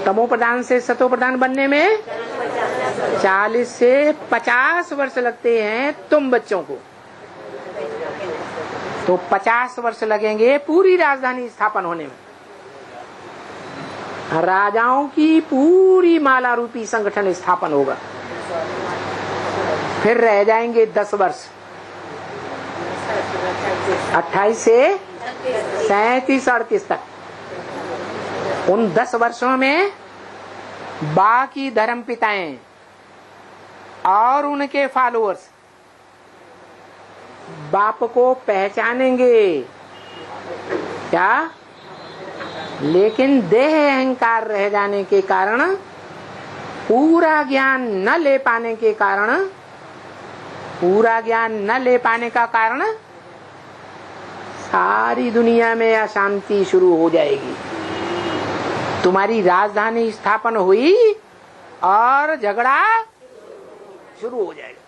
तमो प्रधान से सतो प्रधान बनने में 40 से 50 वर्ष लगते हैं तुम बच्चों को, तो 50 वर्ष लगेंगे पूरी राजधानी स्थापन होने में। राजाओं की पूरी माला रूपी संगठन स्थापन होगा। फिर रह जाएंगे 10 वर्ष, 28 से 37-38 तक। उन 10 वर्षों में बाकी धर्म पिताएं और उनके फॉलोअर्स बाप को पहचानेंगे क्या, लेकिन देह अहंकार रह जाने के कारण, पूरा ज्ञान न ले पाने के कारण, पूरा ज्ञान न ले पाने का कारण सारी दुनिया में अशांति शुरू हो जाएगी। तुम्हारी राजधानी स्थापन हुई और झगड़ा शुरू हो जाएगा।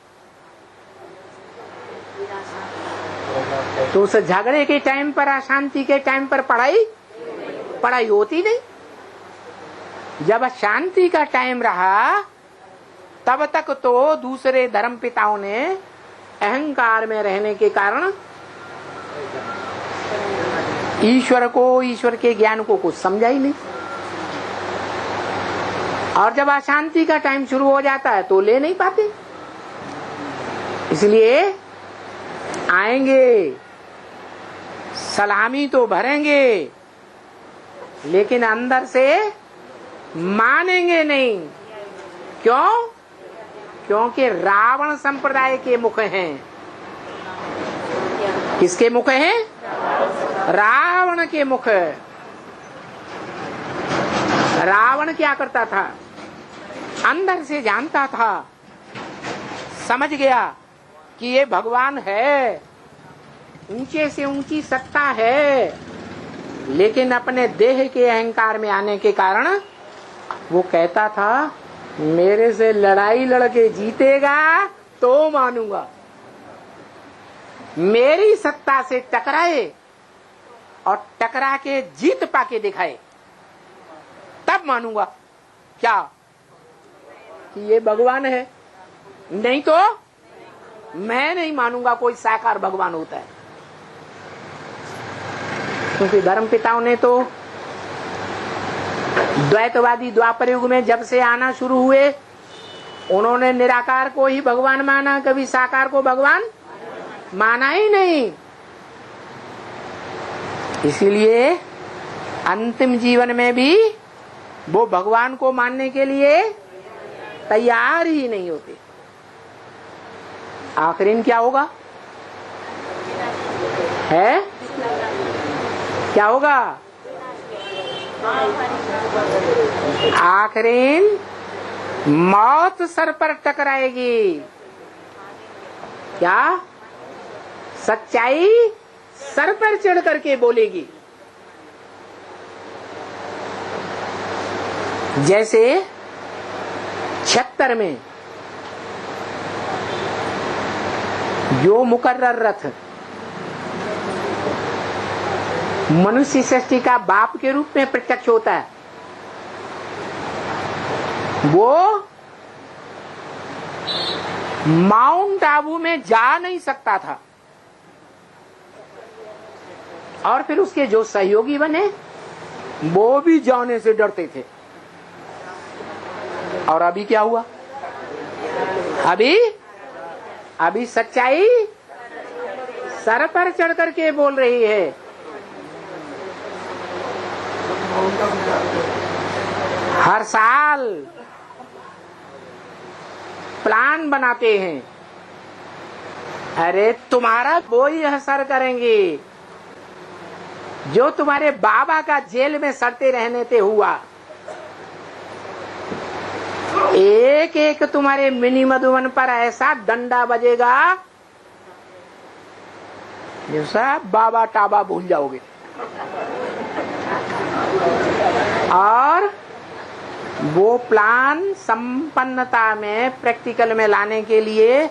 तो उस झगड़े के टाइम पर, अशांति के टाइम पर पढ़ाई होती नहीं। जब शांति का टाइम रहा तब तक तो दूसरे धर्म पिताओं ने अहंकार में रहने के कारण ईश्वर को, ईश्वर के ज्ञान को कुछ समझा ही नहीं। और जब अशांति का टाइम शुरू हो जाता है तो ले नहीं पाते। इसलिए आएंगे, सलामी तो भरेंगे, लेकिन अंदर से मानेंगे नहीं। क्यों? क्योंकि रावण संप्रदाय के मुख हैं। किसके मुख हैं? रावण के मुख। रावण क्या करता था? अंदर से जानता था, समझ गया कि ये भगवान है, ऊंचे से ऊंची सत्ता है, लेकिन अपने देह के अहंकार में आने के कारण वो कहता था मेरे से लड़ाई लड़के जीतेगा तो मानूंगा, मेरी सत्ता से टकराए और टकरा के जीत पाके दिखाए तब मानूंगा क्या कि ये भगवान है, नहीं तो मैं नहीं मानूंगा कोई साकार भगवान होता है। क्योंकि धर्म पिताओं ने तो द्वैतवादी द्वापर युग में जब से आना शुरू हुए, उन्होंने निराकार को ही भगवान माना, कभी साकार को भगवान माना ही नहीं। इसीलिए अंतिम जीवन में भी वो भगवान को मानने के लिए तैयार ही नहीं होते। आखिरीन क्या होगा? है क्या होगा? आखिरीन मौत सर पर टकराएगी। क्या? सच्चाई सर पर चढ़ करके बोलेगी। जैसे 76 में जो मुकर्रर रथ मनुष्य सृष्टि का बाप के रूप में प्रत्यक्ष होता है, वो माउंट आबू में जा नहीं सकता था। और फिर उसके जो सहयोगी बने वो भी जाने से डरते थे। और अभी क्या हुआ? अभी सच्चाई सर पर चढ़ करके बोल रही है। हर साल प्लान बनाते हैं, अरे तुम्हारा वो ही असर करेंगे जो तुम्हारे बाबा का जेल में सड़ते रहने से हुआ। एक एक तुम्हारे मिनी मधुबन पर ऐसा डंडा बजेगा जैसा बाबा टाबा भूल जाओगे। और वो प्लान संपन्नता में, प्रैक्टिकल में लाने के लिए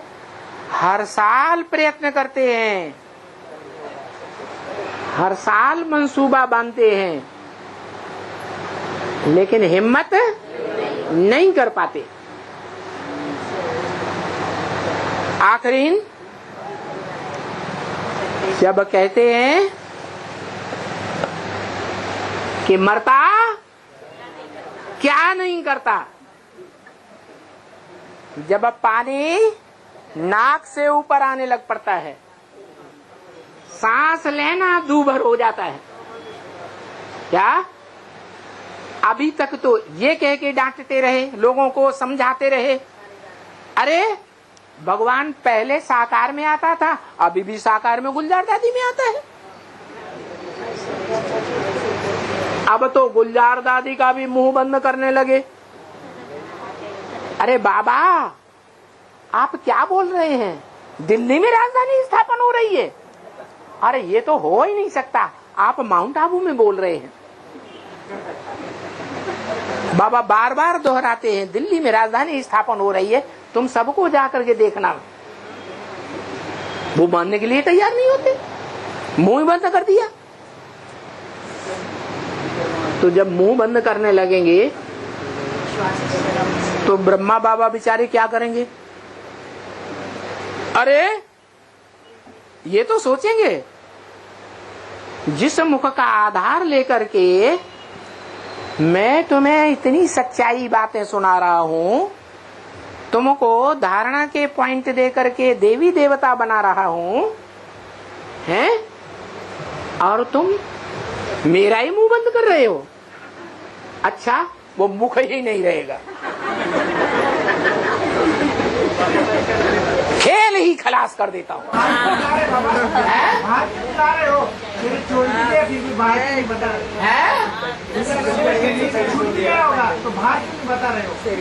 हर साल प्रयत्न करते हैं, हर साल मंसूबा बांधते हैं। लेकिन हिम्मत नहीं कर पाते। आखिरी जब कहते हैं कि मरता क्या नहीं करता, जब पानी नाक से ऊपर आने लग पड़ता है, सांस लेना दूभर हो जाता है। क्या अभी तक तो ये कह के डांटते रहे, लोगों को समझाते रहे, अरे भगवान पहले साकार में आता था, अभी भी साकार में गुलजार दादी में आता है। अब तो गुलजार दादी का भी मुंह बंद करने लगे। अरे बाबा आप क्या बोल रहे हैं, दिल्ली में राजधानी स्थापन हो रही है? अरे ये तो हो ही नहीं सकता, आप माउंट आबू में बोल रहे हैं। बाबा बार बार दोहराते हैं दिल्ली में राजधानी स्थापन हो रही है, तुम सबको जाकर के देखना। वो मानने के लिए तैयार नहीं होते, मुंह बंद कर दिया। तो जब मुंह बंद करने लगेंगे तो ब्रह्मा बाबा बेचारे क्या करेंगे? अरे ये तो सोचेंगे जिस मुख का आधार लेकर के मैं तुम्हें इतनी सच्चाई बातें सुना रहा हूं, तुमको धारणा के पॉइंट दे करके देवी देवता बना रहा हूं, हैं? और तुम मेरा ही मुंह बंद कर रहे हो। अच्छा वो मुख ही नहीं रहेगा, खेल ही खलास कर देता हूँ।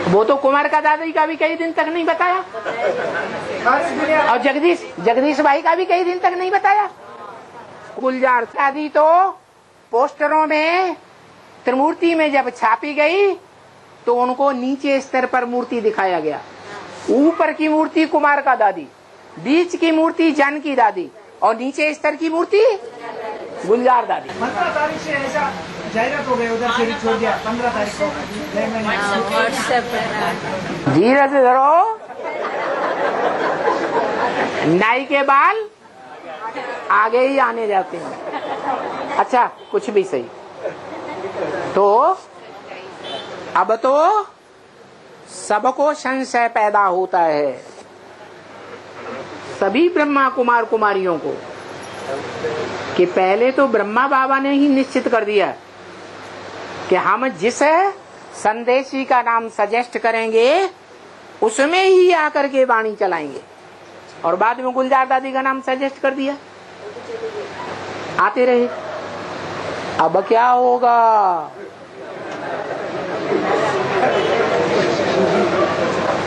वो तो कुमार का दादी का भी कई दिन तक नहीं बताया, और जगदीश भाई का भी कई दिन तक नहीं बताया। गुलजार दादी तो पोस्टरों में त्रिमूर्ति में जब छापी गई तो उनको नीचे स्तर पर मूर्ति दिखाया गया। ऊपर की मूर्ति कुमार का दादी, बीच की मूर्ति जानकी दादी, और नीचे स्तर की मूर्ति गुलजार दादी। 15 तारीख से ऐसा जाहिरात हो गया, उधर से छोड़ दिया 15 तारीख को। धीरे से धरो, नाई के बाल आगे ही आने जाते हैं। अच्छा कुछ भी सही। तो अब तो सबको संशय पैदा होता है, सभी ब्रह्मा कुमार कुमारियों को, कि पहले तो ब्रह्मा बाबा ने ही निश्चित कर दिया कि हम जिस संदेशी का नाम सजेस्ट करेंगे उसमें ही आकर के वाणी चलाएंगे, और बाद में गुलजार दादी का नाम सजेस्ट कर दिया, आते रहे। अब क्या होगा?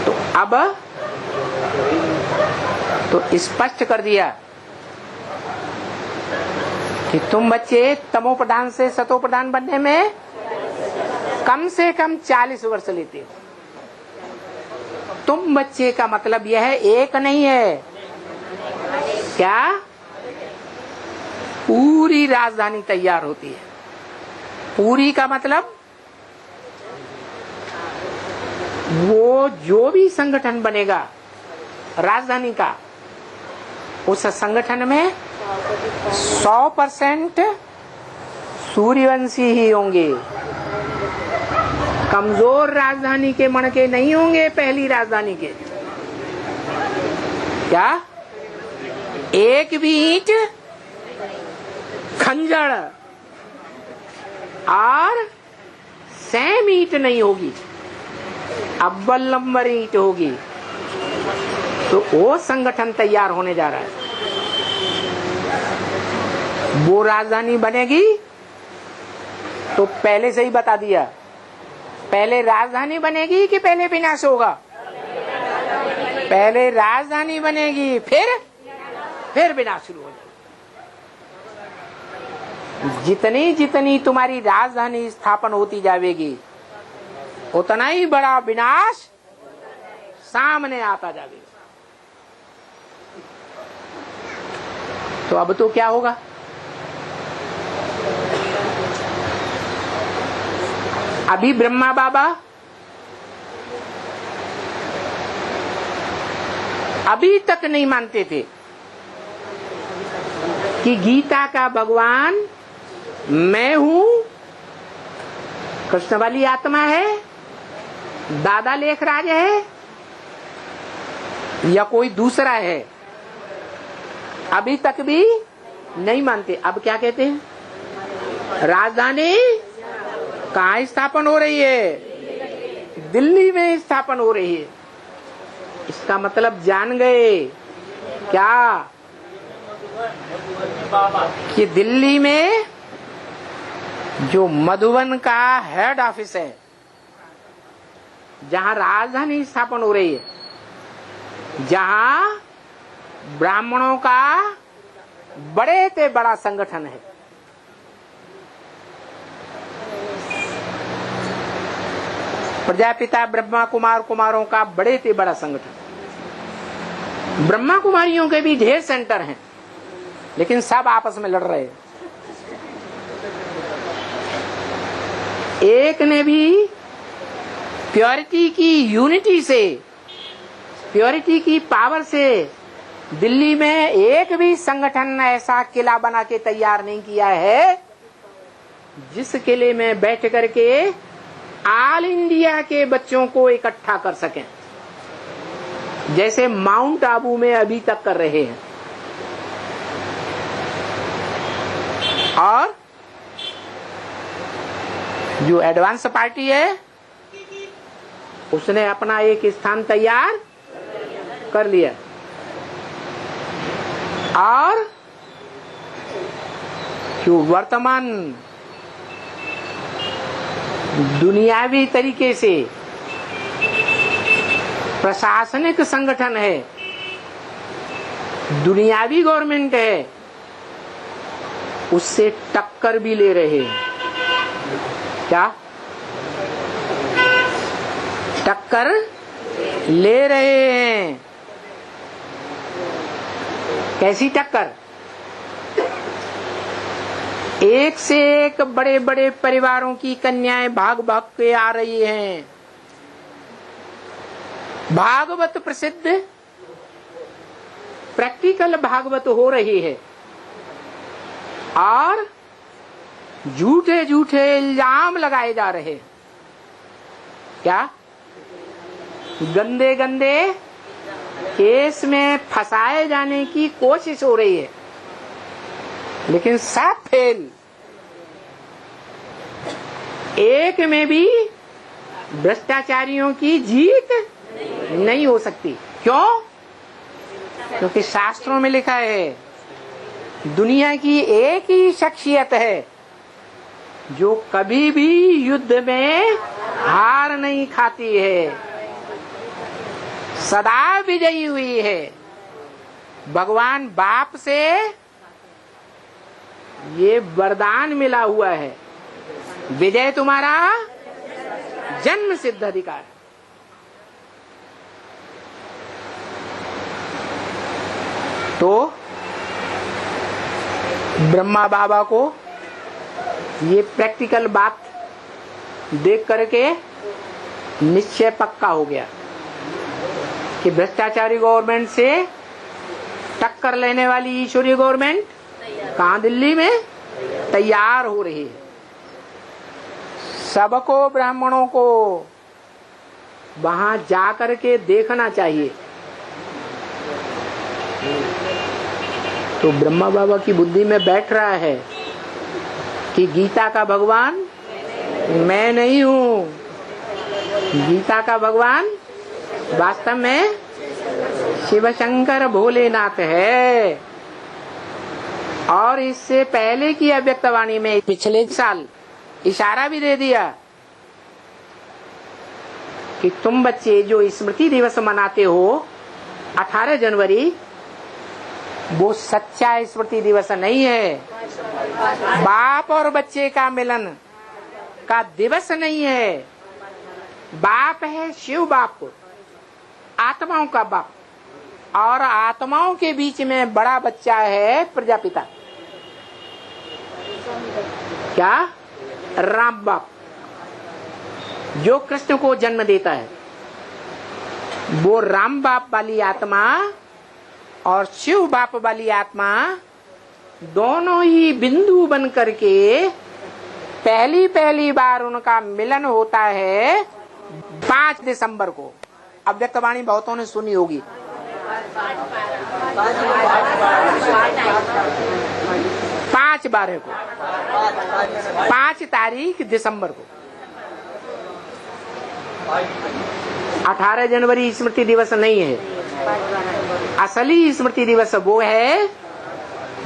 तो अब तो स्पष्ट कर दिया कि तुम बच्चे तमो प्रधान से सतो प्रधान बनने में कम से कम 40 वर्ष लेते हो। तुम बच्चे का मतलब यह है, एक नहीं है, क्या पूरी राजधानी तैयार होती है। पूरी का मतलब वो जो भी संगठन बनेगा राजधानी का, उस संगठन में 100% सूर्यवंशी ही होंगे। कमजोर राजधानी के मणके नहीं होंगे, पहली राजधानी के। क्या एक भी ईंट खंजर और सेम ईंट नहीं होगी, अव्वल नंबर ईंट होगी। तो वो संगठन तैयार होने जा रहा है। वो राजधानी बनेगी तो पहले से ही बता दिया, पहले राजधानी बनेगी कि पहले विनाश होगा? पहले राजधानी बनेगी, फिर विनाश शुरू हो जाएगा। जितनी जितनी तुम्हारी राजधानी स्थापन होती जाएगी उतना ही बड़ा विनाश सामने आता जाएगा। तो अब तो क्या होगा? अभी ब्रह्मा बाबा अभी तक नहीं मानते थे कि गीता का भगवान मैं हूं, कृष्ण वाली आत्मा है, दादा लेखराज है या कोई दूसरा है। अभी तक भी नहीं मानते। अब क्या कहते हैं? राजधानी कहाँ स्थापन हो रही है? दिल्ली में स्थापन हो रही है। इसका मतलब जान गए क्या कि दिल्ली में जो मधुबन का हेड ऑफिस है, जहां राजधानी स्थापन हो रही है, जहां ब्राह्मणों का बड़े से बड़ा संगठन है, प्रजापिता ब्रह्मा कुमार कुमारों का बड़े से बड़ा संगठन। ब्रह्मा कुमारियों के भी ढेर सेंटर हैं, लेकिन सब आपस में लड़ रहे हैं। एक ने भी प्योरिटी की यूनिटी से, प्योरिटी की पावर से दिल्ली में एक भी संगठन ऐसा किला बना के तैयार नहीं किया है जिस किले में बैठ करके ऑल इंडिया के बच्चों को इकट्ठा कर सकें, जैसे माउंट आबू में अभी तक कर रहे हैं। और जो एडवांस पार्टी है उसने अपना एक स्थान तैयार कर लिया। और जो वर्तमान दुनियावी तरीके से प्रशासनिक संगठन है, दुनियावी गवर्नमेंट है, उससे टक्कर भी ले रहे हैं। क्या टक्कर ले रहे हैं? कैसी टक्कर? एक से एक बड़े बड़े परिवारों की कन्याएं भाग भाग के आ रही हैं। भागवत प्रसिद्ध प्रैक्टिकल भागवत हो रही है और झूठे झूठे इल्जाम लगाए जा रहे हैं। क्या गंदे गंदे केस में फंसाए जाने की कोशिश हो रही है, लेकिन सब फेल। एक में भी भ्रष्टाचारियों की जीत नहीं हो सकती। क्यों? क्योंकि शास्त्रों में लिखा है दुनिया की एक ही शख्सियत है जो कभी भी युद्ध में हार नहीं खाती है, सदा विजयी हुई है। भगवान बाप से ये वरदान मिला हुआ है, विजय तुम्हारा जन्म सिद्ध अधिकार है। तो ब्रह्मा बाबा को ये प्रैक्टिकल बात देख करके निश्चय पक्का हो गया कि भ्रष्टाचारी गवर्नमेंट से टक्कर लेने वाली ईश्वरीय गवर्नमेंट कहाँ दिल्ली में तैयार हो रही है। सबको ब्राह्मणों को वहां जा करके देखना चाहिए। तो ब्रह्मा बाबा की बुद्धि में बैठ रहा है कि गीता का भगवान मैं नहीं हूँ, गीता का भगवान वास्तव में शिव शंकर भोलेनाथ है। और इससे पहले की अव्यक्तवाणी में पिछले साल इशारा भी दे दिया कि तुम बच्चे जो स्मृति दिवस मनाते हो 18 जनवरी, वो सच्चा स्मृति दिवस नहीं है, बाप और बच्चे का मिलन का दिवस नहीं है। बाप है शिव बाप, आत्माओं का बाप, और आत्माओं के बीच में बड़ा बच्चा है प्रजापिता। क्या? राम बाप। जो कृष्ण को जन्म देता है वो राम बाप वाली आत्मा और शिव बाप वाली आत्मा दोनों ही बिंदु बन करके पहली बार उनका मिलन होता है 5 दिसंबर को। अव्यक्तवाणी बहुतों ने सुनी होगी। 5/12 को, 5 तारीख दिसंबर को। 18 जनवरी स्मृति दिवस नहीं है। असली स्मृति दिवस वो है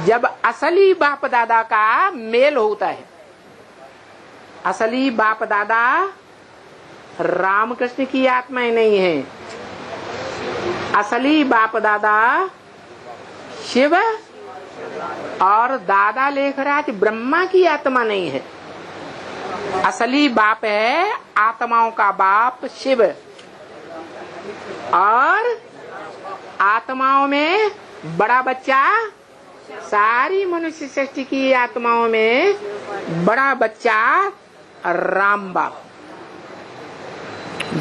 जब असली बाप दादा का मेल होता है। असली बाप दादा रामकृष्ण की आत्माएं नहीं है। असली बाप दादा शिव और दादा लेखराज ब्रह्मा की आत्मा नहीं है। असली बाप है आत्माओं का बाप शिव, और आत्माओं में बड़ा बच्चा, सारी मनुष्य सृष्टि की आत्माओं में बड़ा बच्चा राम बाप।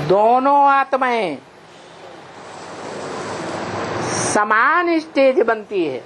दोनों आत्माएं समान स्टेज बनती है।